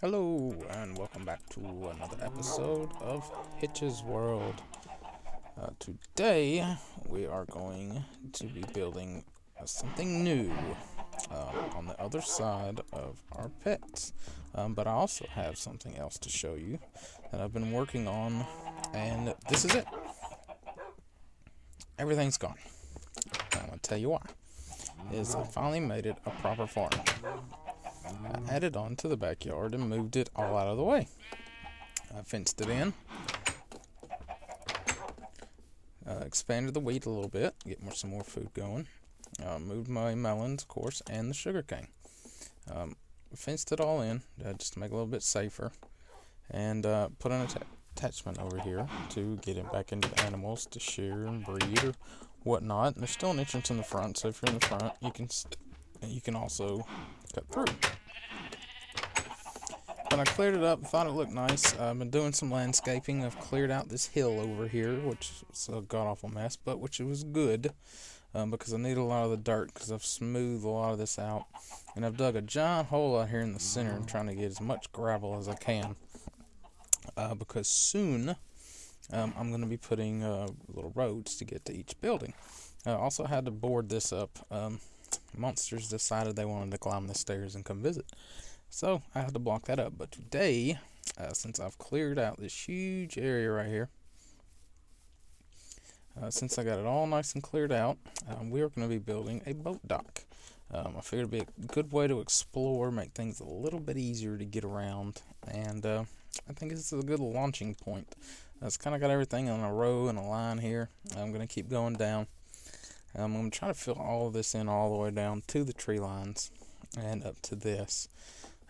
Hello, and welcome back to another episode of Hitch's World. Today, we are going to be building something new on the other side of our pets. But I also have something else to show you that I've been working on, and this is it. Everything's gone. I'm going to tell you why. I finally made it a proper farm. I added on to the backyard and moved it all out of the way. I fenced it in, expanded the wheat a little bit, get some more food going. Moved my melons, of course, and the sugar cane. Fenced it all in just to make it a little bit safer, and put an attachment over here to get it back into the animals to shear and breed or whatnot. And there's still an entrance in the front, so if you're in the front, you can also cut through. But I cleared it up, thought it looked nice. I've been doing some landscaping. I've cleared out this hill over here, which was a god-awful mess, but which was good because I need a lot of the dirt because I've smoothed a lot of this out. And I've dug a giant hole out here in the center and trying to get as much gravel as I can because soon I'm going to be putting little roads to get to each building. I also had to board this up. Monsters decided they wanted to climb the stairs and come visit. So I had to block that up. But today, since I've cleared out this huge area right here, since I got it all nice and cleared out, we are going to be building a boat dock. I figured it'd be a good way to explore, make things a little bit easier to get around, and I think it's a good launching point. It's kind of got everything on a row and a line here. I'm going to keep going down. I'm going to try to fill all of this in all the way down to the tree lines and up to this.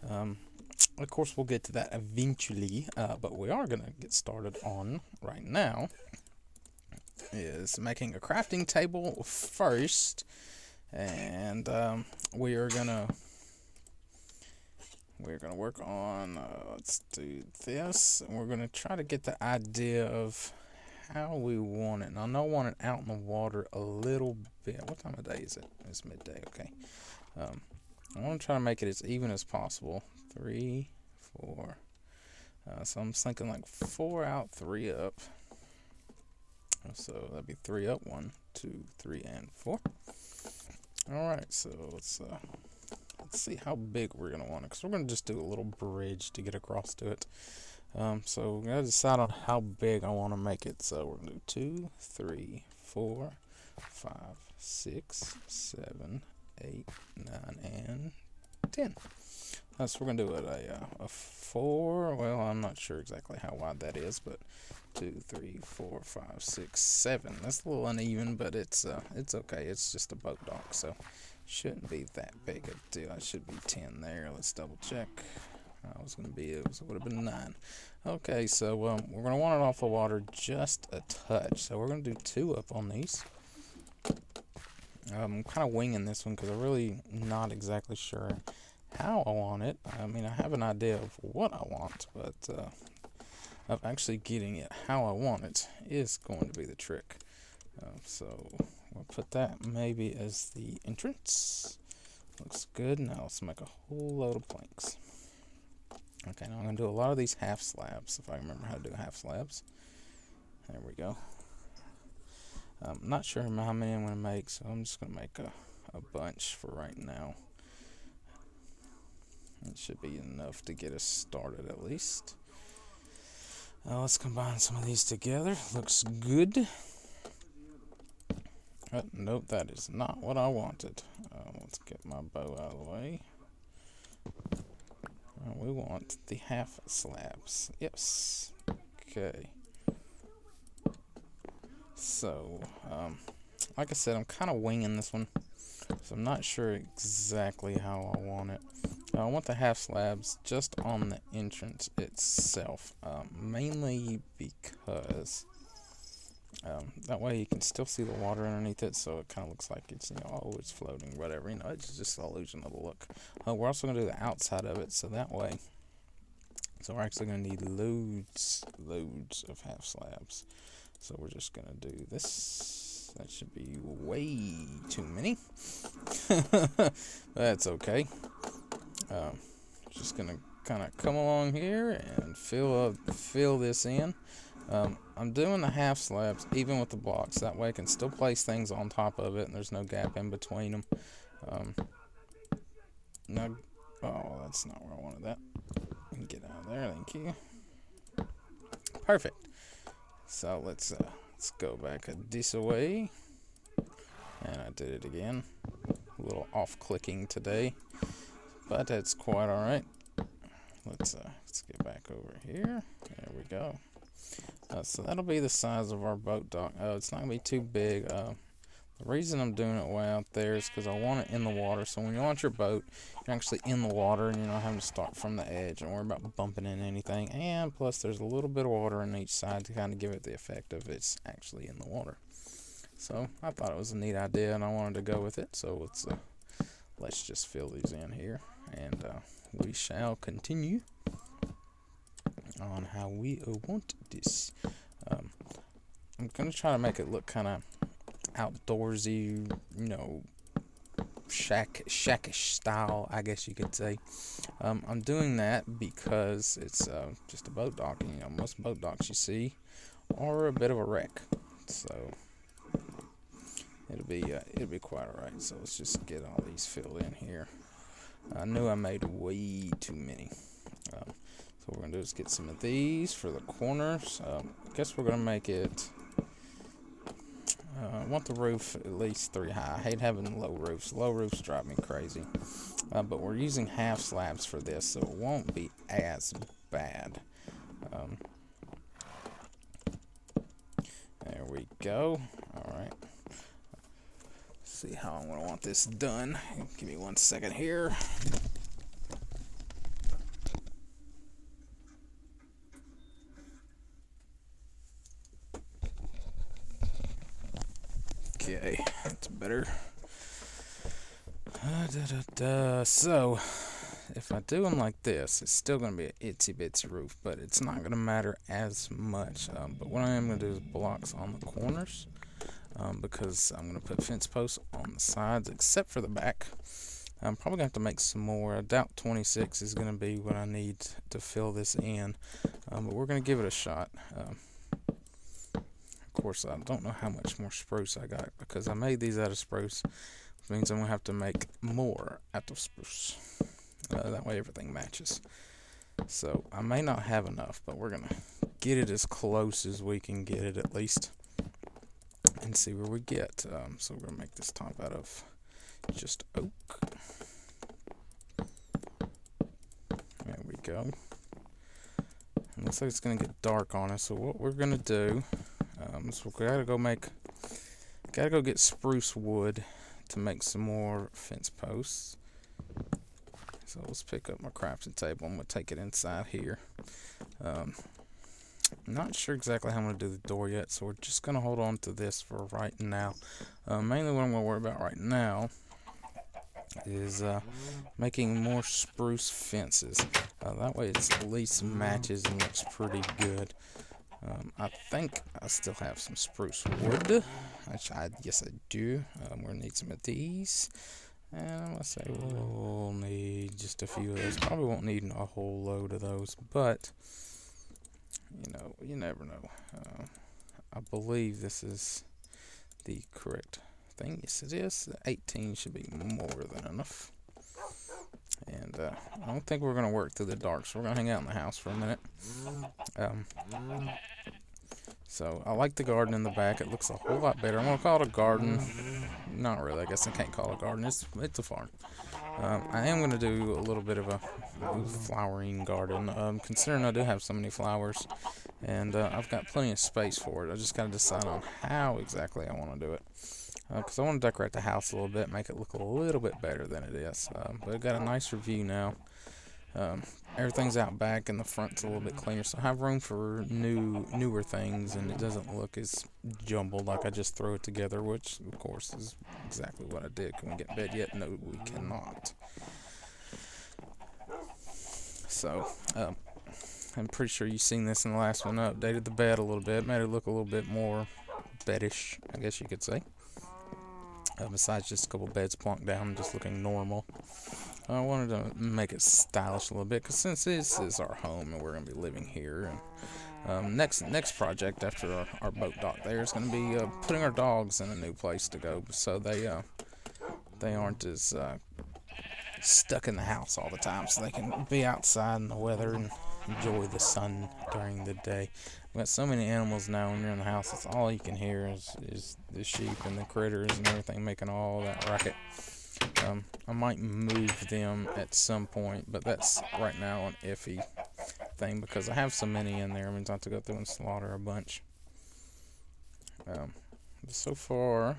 Of course, we'll get to that eventually, but we are going to get started on right now is making a crafting table first, and we're gonna work on let's do this, and we're gonna try to get the idea of how we want it. And I know I want it out in the water a little bit. What time of day is it? It's midday. Okay. I want to try to make it as even as possible. 3, 4. So I'm thinking like 4 out, 3 up. So that'd be 3 up, 1, 2, 3, and 4. All right. So let's see how big we're gonna want it, because we're gonna just do a little bridge to get across to it. So we're gonna decide on how big I want to make it. So we're gonna do 2, 3, 4, 5, 6, 7, 8, 9, and 10. So we're going to do it a 4. Well, I'm not sure exactly how wide that is, but 2, 3, 4, 5, 6, 7. That's a little uneven, but it's okay. It's just a boat dock, so shouldn't be that big a deal. It should be 10 there. Let's double check. It would have been 9. Okay, so we're going to want it off the water just a touch. So we're going to do 2 up on these. I'm kind of winging this one because I'm really not exactly sure how I want it. I mean, I have an idea of what I want, but of actually getting it how I want it is going to be the trick. So we'll put that maybe as the entrance. Looks good. Now let's make a whole load of planks. Okay, now I'm going to do a lot of these half slabs, if I remember how to do half slabs. There we go. I'm not sure how many I'm going to make, so I'm just going to make a bunch for right now. It should be enough to get us started at least. Let's combine some of these together. Looks good. Nope, that is not what I wanted. Let's get my bow out of the way. We want the half slabs. Yes. Okay. So, like I said, I'm kind of winging this one, so I'm not sure exactly how I want it. I want the half slabs just on the entrance itself, mainly because that way you can still see the water underneath it, so it kind of looks like it's, it's floating, whatever. It's just an illusion of the look. We're also going to do the outside of it, so that way, we're actually going to need loads of half slabs. So we're just going to do this. That should be way too many. That's okay. Just going to kind of come along here and fill this in. I'm doing the half slabs even with the blocks. That way I can still place things on top of it and there's no gap in between them. Now, oh, that's not where I wanted that. Get out of there, thank you. Perfect. So let's go back this way. And I did it again. A little off-clicking today, but that's quite all right. Let's get back over here. There we go. So that'll be the size of our boat dock. It's not gonna be too big. The reason I'm doing it way out there is because I want it in the water. So when you launch your boat, you're actually in the water and you're not having to start from the edge and worry about bumping into anything. And plus, there's a little bit of water on each side to kind of give it the effect of it's actually in the water. So I thought it was a neat idea and I wanted to go with it. So let's just fill these in here and we shall continue on how we want this. I'm gonna try to make it look kind of outdoorsy, shackish style, I guess you could say. I'm doing that because it's just a boat dock, and most boat docks you see are a bit of a wreck. So it'll be quite alright. So let's just get all these filled in here. I knew I made way too many. So what we're gonna do is get some of these for the corners. I guess we're gonna make it. I want the roof at least 3 high. I hate having low roofs. Low roofs drive me crazy. But we're using half slabs for this, so it won't be as bad. There we go. Alright. See how I'm going to want this done. Give me 1 second here. Okay, that's better. So, if I do them like this, it's still going to be an itsy bitsy roof, but it's not going to matter as much. But what I am going to do is blocks on the corners, because I'm going to put fence posts on the sides, except for the back. I'm probably going to have to make some more. I doubt 26 is going to be what I need to fill this in, but we're going to give it a shot. Of course, I don't know how much more spruce I got because I made these out of spruce, which means I'm going to have to make more out of spruce. That way everything matches. So I may not have enough, but we're going to get it as close as we can get it at least and see where we get. So we're going to make this top out of just oak. There we go. It looks like it's going to get dark on us, so what we're going to do so we gotta go get spruce wood to make some more fence posts. So let's pick up my crafting table. I'm gonna take it inside here. Not sure exactly how I'm gonna do the door yet, so we're just gonna hold on to this for right now. Mainly what I'm gonna worry about right now is making more spruce fences. That way it at least matches and looks pretty good. I think I still have some spruce wood. Yes, I do. We're going to need some of these. And I'm going to say we'll need just a few of those. Probably won't need a whole load of those, but, you never know. I believe this is the correct thing. Yes, it is. The 18 should be more than enough. And I don't think we're going to work through the dark, so we're going to hang out in the house for a minute. So I like the garden in the back. It looks a whole lot better. I'm going to call it a garden. Not really. I guess I can't call it a garden. It's a farm. I am going to do a little bit of a flowering garden, considering I do have so many flowers. And I've got plenty of space for it. I just got to decide on how exactly I want to do it. Because I want to decorate the house a little bit, make it look a little bit better than it is. But I've got a nicer view now. Everything's out back and the front's a little bit cleaner, so I have room for newer things, and it doesn't look as jumbled like I just throw it together, which of course is exactly what I did. Can we get in bed yet? No, we cannot. So I'm pretty sure you've seen this in the last one. I updated the bed a little bit, made it look a little bit more beddish, I guess you could say. Besides just a couple beds plunked down and just looking normal. I wanted to make it stylish a little bit, because since this is our home and we're going to be living here, and next project after our boat dock there is going to be putting our dogs in a new place to go, so they aren't as stuck in the house all the time, so they can be outside in the weather and enjoy the sun during the day. We've got so many animals now. When you're in the house, that's all you can hear is the sheep and the critters and everything making all that racket. I might move them at some point, but that's right now an iffy thing because I have so many in there. It means I have to go through and slaughter a bunch. So far,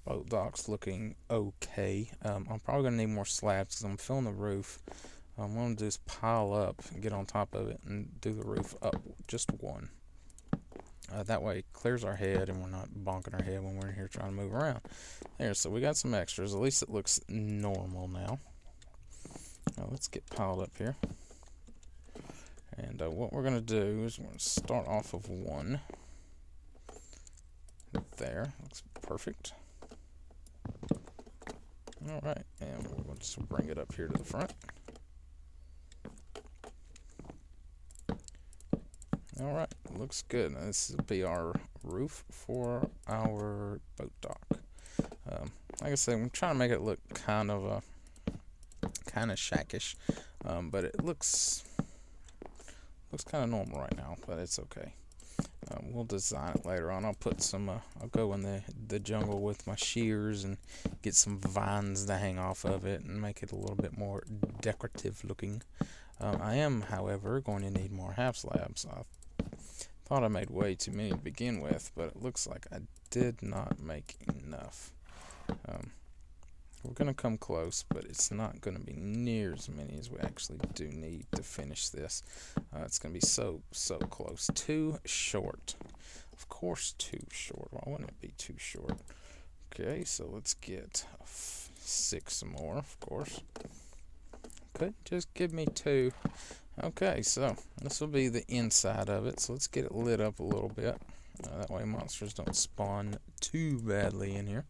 boat dock's looking okay. I'm probably going to need more slabs because I'm filling the roof. What I'm going to do is pile up and get on top of it and do the roof up just one. That way it clears our head and we're not bonking our head when we're in here trying to move around. There, so we got some extras. At least it looks normal now. Now let's get piled up here. And what we're going to do is we're going to start off of one. There, looks perfect. Alright, and we're going to just bring it up here to the front. Alright, looks good. Now, this will be our roof for our boat dock. Like I said, I'm trying to make it look kind of shackish, but it looks kind of normal right now, but it's okay. We'll design it later on. I'll put some, I'll go in the jungle with my shears and get some vines to hang off of it and make it a little bit more decorative looking. I am, however, going to need more half slabs. I thought I made way too many to begin with, but it looks like I did not make enough. We're going to come close, but it's not going to be near as many as we actually do need to finish this. It's going to be so close. Too short. Of course, too short. Why wouldn't it be too short? Okay, so let's get 6 more, of course. Could just give me 2. Okay, so this will be the inside of it. So let's get it lit up a little bit. That way monsters don't spawn too badly in here.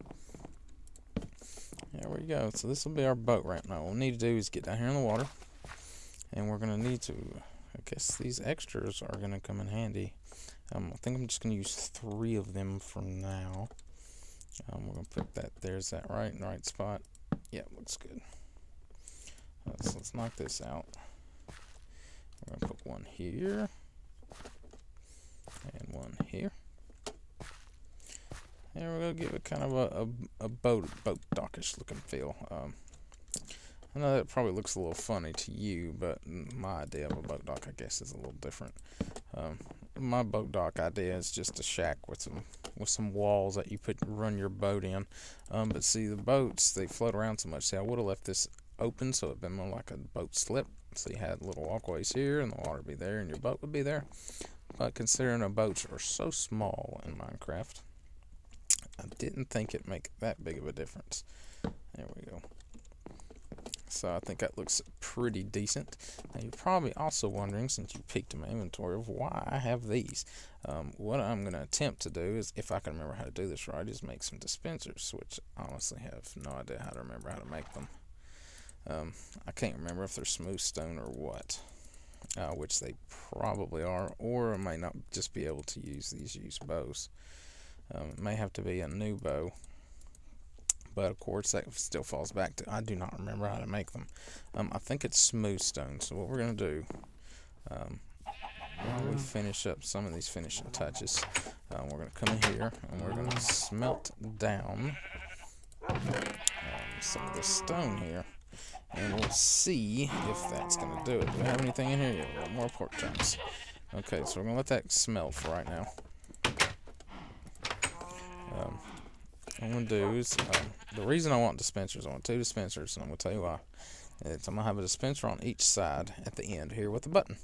There we go. So this will be our boat right now. What we need to do is get down here in the water. And we're going to need to, I guess these extras are going to come in handy. I think I'm just going to use 3 of them for now. We're going to put that, there's that right in the right spot. Yeah, looks good. So let's knock this out. We're going to put one here. And one here. And we're going to give it kind of a boat dockish looking feel. I know that probably looks a little funny to you, but my idea of a boat dock, I guess, is a little different. My boat dock idea is just a shack with some walls that you run your boat in. But see, the boats, they float around so much. See, I would have left this open so it'd been more like a boat slip. So you had little walkways here, and the water would be there, and your boat would be there. But considering our boats are so small in Minecraft, I didn't think it'd make that big of a difference. There we go. So I think that looks pretty decent. Now you're probably also wondering, since you peeked in my inventory, of why I have these. What I'm going to attempt to do is, if I can remember how to do this right, is make some dispensers, which I honestly have no idea how to remember how to make them. I can't remember if they're smooth stone or what, which they probably are, or I might not just be able to use these used bows. It may have to be a new bow. But of course that still falls back to I do not remember how to make them. I think it's smooth stone. So what we're going to do, while we finish up some of these finishing touches, we're going to come in here and we're going to smelt down some of this stone here. And we'll see if that's going to do it. Do we have anything in here? Yeah, we got more pork chops. Okay, so we're going to let that smelt for right now. What I'm going to do is, the reason I want dispensers, I want 2 dispensers, and I'm going to tell you why. I'm going to have a dispenser on each side at the end here with a button.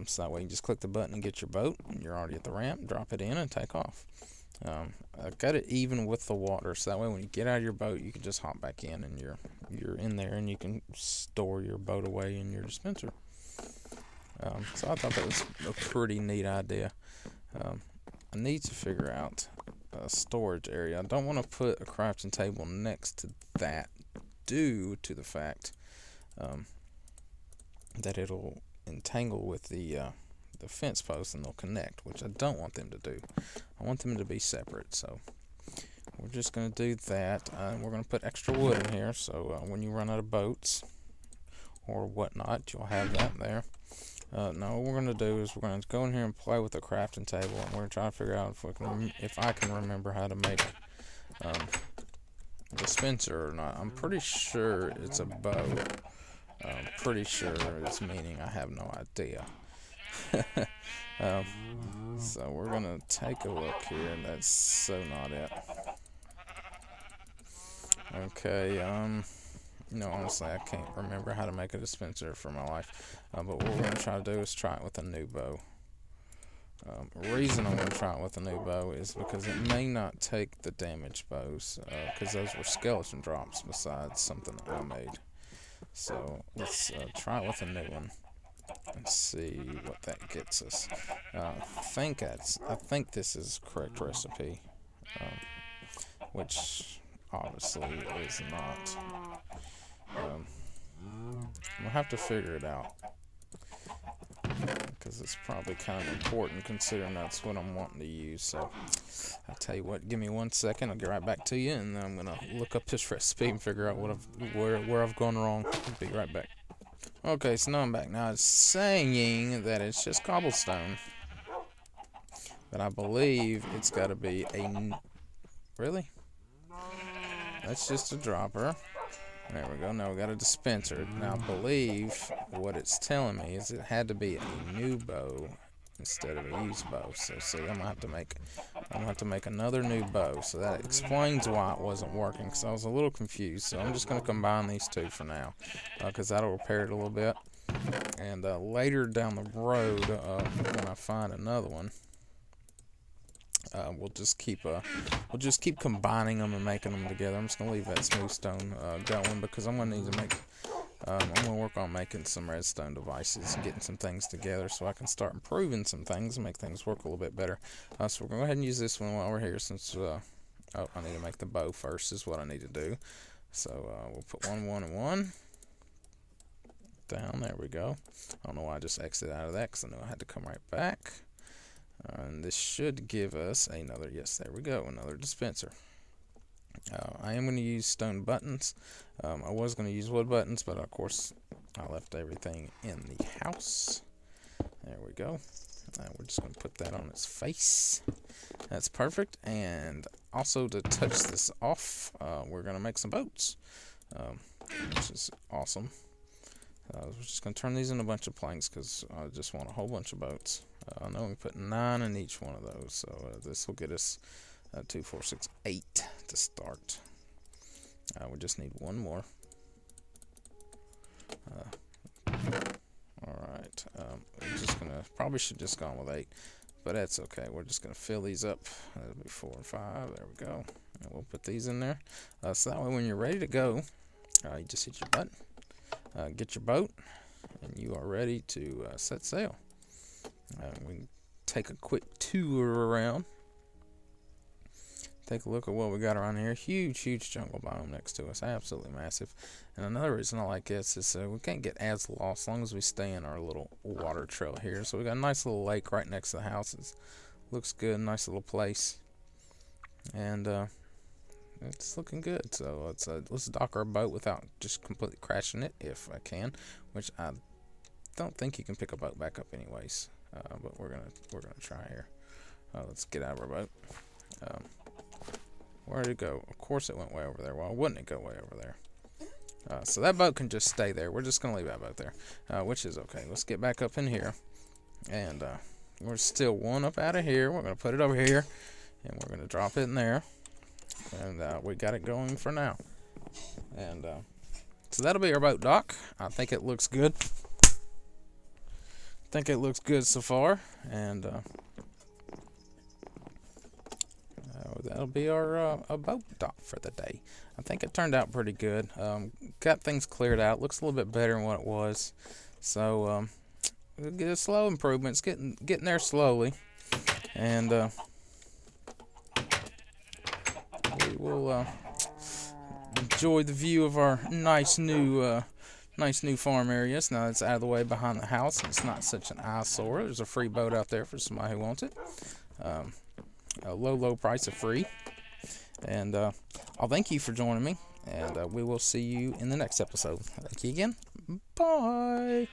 So that way you just click the button and get your boat, and you're already at the ramp, drop it in, and take off. I've got it even with the water, so that way when you get out of your boat, you can just hop back in, and you're in there, and you can store your boat away in your dispenser. So I thought that was a pretty neat idea. I need to figure out a storage area. I don't want to put a crafting table next to that due to the fact that it'll entangle with the fence post and they'll connect, which I don't want them to do. I want them to be separate. So we're just going to do that. We're going to put extra wood in here, so when you run out of boats or whatnot, you'll have that there. Now what we're going to do is we're going to go in here and play with the crafting table, and we're going to try to figure out if I can remember how to make a dispenser or not. I'm pretty sure it's a bow. I'm pretty sure it's meaning I have no idea. So we're going to take a look here, and that's so not it. Okay, no, honestly, I can't remember how to make a dispenser for my life. But what we're going to try to do is try it with a new bow. The reason I'm going to try it with a new bow is because it may not take the damaged bows, because those were skeleton drops besides something that I made. So let's try it with a new one and see what that gets us. I think this is the correct recipe, which obviously is not. We'll have to figure it out, because it's probably kind of important considering that's what I'm wanting to use. So I'll tell you what, give me 1 second, I'll get right back to you, and then I'm gonna look up this recipe and figure out where I've gone wrong. I'll be right back. Okay, so now I'm back. Now it's saying that it's just cobblestone, but I believe it's got to be really? That's just a dropper. There we go. Now we got a dispenser. Now I believe what it's telling me is it had to be a new bow instead of a used bow. So see, I'm gonna have to make another new bow. So that explains why it wasn't working, because I was a little confused. So I'm just gonna combine these two for now, because that'll repair it a little bit. And later down the road, when I find another one, we'll just keep combining them and making them together. I'm just gonna leave that smooth stone going, because I'm gonna need to make. I'm gonna work on making some redstone devices and getting some things together so I can start improving some things and make things work a little bit better. So we're gonna go ahead and use this one while we're here, since I need to make the bow first is what I need to do. So we'll put 1, 1, and 1 down. There we go. I don't know why I just exited out of that, because I knew I had to come right back. And this should give us another, yes, there we go, another dispenser. I am going to use stone buttons. I was going to use wood buttons, but of course I left everything in the house. There we go. We're just going to put that on its face. That's perfect. And also, to touch this off, we're going to make some boats, which is awesome. We're just going to turn these into a bunch of planks, because I just want a whole bunch of boats. I know we put 9 in each one of those, so this will get us 2, 4, 6, 8 to start. We just need one more. Alright, we're just gonna, probably should just gone with 8, but that's okay. We're just gonna fill these up. That'll be 4 and 5, there we go. And we'll put these in there. So that way when you're ready to go, you just hit your button, get your boat, and you are ready to set sail. We can take a quick tour around. Take a look at what we got around here. Huge jungle biome next to us. Absolutely massive. And another reason I like this is we can't get as lost as long as we stay in our little water trail here. So we got a nice little lake right next to the houses. Looks good. Nice little place. And it's looking good. So let's dock our boat without just completely crashing it, if I can. Which I don't think you can pick a boat back up anyways. But we're gonna try here. Let's get out of our boat. Where did it go? Of course it went way over there. Why wouldn't it go way over there? So that boat can just stay there. We're just gonna leave that boat there, which is okay. Let's get back up in here, and we're still one up out of here. We're gonna put it over here, and we're gonna drop it in there, and we got it going for now. And so that'll be our boat dock. I think it looks good. So far, and that'll be our boat dock for the day. I think it turned out pretty good. Got things cleared out. Looks a little bit better than what it was. So we'll get a slow improvements, getting there slowly, and we will enjoy the view of our nice new Nice new farm areas. Now it's out of the way behind the house. It's not such an eyesore. There's a free boat out there for somebody who wants it. A low price of free. And I'll thank you for joining me. And we will see you in the next episode. Thank you again. Bye.